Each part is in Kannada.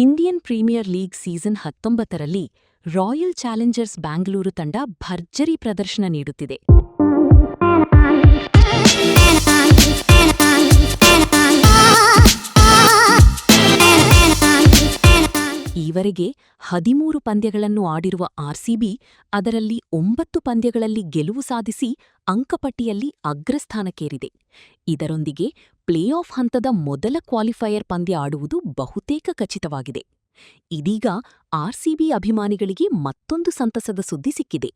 ಇಂಡಿಯನ್ ಪ್ರೀಮಿಯರ್ ಲೀಗ್ ಸೀಸನ್ 19ರಲ್ಲಿ ರಾಯಲ್ ಚಾಲೆಂಜರ್ಸ್ ಬ್ಯಾಂಗ್ಳೂರು ತಂಡ ಭರ್ಜರಿ ಪ್ರದರ್ಶನ ನೀಡುತ್ತಿದೆ. ಈವರೆಗೆ 13 ಪಂದ್ಯಗಳನ್ನು ಆಡಿರುವ ಆರ್ಸಿಬಿ ಅದರಲ್ಲಿ 9 ಪಂದ್ಯಗಳಲ್ಲಿ ಗೆಲುವು ಸಾಧಿಸಿ ಅಂಕಪಟ್ಟಿಯಲ್ಲಿ ಅಗ್ರಸ್ಥಾನಕ್ಕೇರಿದೆ. ಇದರೊಂದಿಗೆ ಪ್ಲೇಆಫ್ ಹಂತದ ಮೊದಲ ಕ್ವಾಲಿಫೈಯರ್ ಪಂದ್ಯ ಆಡುವುದು ಬಹುತೇಕ ಖಚಿತವಾಗಿದೆ. ಇದೀಗ ಆರ್ಸಿಬಿ ಅಭಿಮಾನಿಗಳಿಗೆ ಮತ್ತೊಂದು ಸಂತಸದ ಸುದ್ದಿ ಸಿಕ್ಕಿದೆ.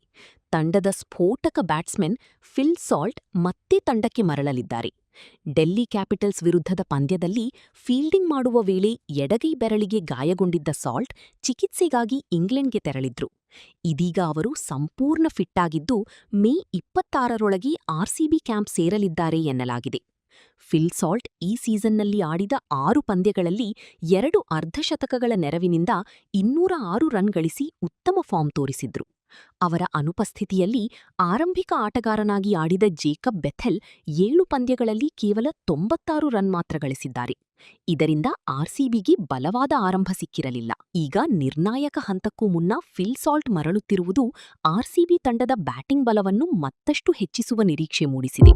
ತಂಡದ ಸ್ಫೋಟಕ ಬ್ಯಾಟ್ಸ್ಮನ್ ಫಿಲ್ ಸಾಲ್ಟ್ ಮತ್ತೆ ತಂಡಕ್ಕೆ ಮರಳಲಿದ್ದಾರೆ. ಡೆಲ್ಲಿ ಕ್ಯಾಪಿಟಲ್ಸ್ ವಿರುದ್ಧದ ಪಂದ್ಯದಲ್ಲಿ ಫೀಲ್ಡಿಂಗ್ ಮಾಡುವ ವೇಳೆ ಎಡಗೈ ಬೆರಳಿಗೆ ಗಾಯಗೊಂಡಿದ್ದ ಸಾಲ್ಟ್ ಚಿಕಿತ್ಸೆಗಾಗಿ ಇಂಗ್ಲೆಂಡ್ಗೆ ತೆರಳಿದ್ರು. ಇದೀಗ ಅವರು ಸಂಪೂರ್ಣ ಫಿಟ್ ಆಗಿದ್ದು ಮೇ 26ರೊಳಗೆ ಆರ್ಸಿಬಿ ಕ್ಯಾಂಪ್ ಸೇರಲಿದ್ದಾರೆ ಎನ್ನಲಾಗಿದೆ. ಫಿಲ್ ಸಾಲ್ಟ್ ಈ ಸೀಸನ್ನಲ್ಲಿ ಆಡಿದ 6 ಪಂದ್ಯಗಳಲ್ಲಿ 2 ಅರ್ಧಶತಕಗಳ ನೆರವಿನಿಂದ 206 ರನ್ ಗಳಿಸಿ ಉತ್ತಮ ಫಾರ್ಮ್ ತೋರಿಸಿದ್ರು. ಅವರ ಅನುಪಸ್ಥಿತಿಯಲ್ಲಿ ಆರಂಭಿಕ ಆಟಗಾರನಾಗಿ ಆಡಿದ ಜೇಕಬ್ ಬೆಥೆಲ್ 7 ಪಂದ್ಯಗಳಲ್ಲಿ ಕೇವಲ 96 ರನ್ ಮಾತ್ರ ಗಳಿಸಿದ್ದಾರೆ. ಇದರಿಂದ ಆರ್ಸಿಬಿಗೆ ಬಲವಾದ ಆರಂಭ ಸಿಕ್ಕಿರಲಿಲ್ಲ. ಈಗ ನಿರ್ಣಾಯಕ ಹಂತಕ್ಕೂ ಮುನ್ನ ಫಿಲ್ ಸಾಲ್ಟ್ ಮರಳುತ್ತಿರುವುದು ಆರ್ಸಿಬಿ ತಂಡದ ಬ್ಯಾಟಿಂಗ್ ಬಲವನ್ನು ಮತ್ತಷ್ಟು ಹೆಚ್ಚಿಸುವ ನಿರೀಕ್ಷೆ ಮೂಡಿಸಿದೆ.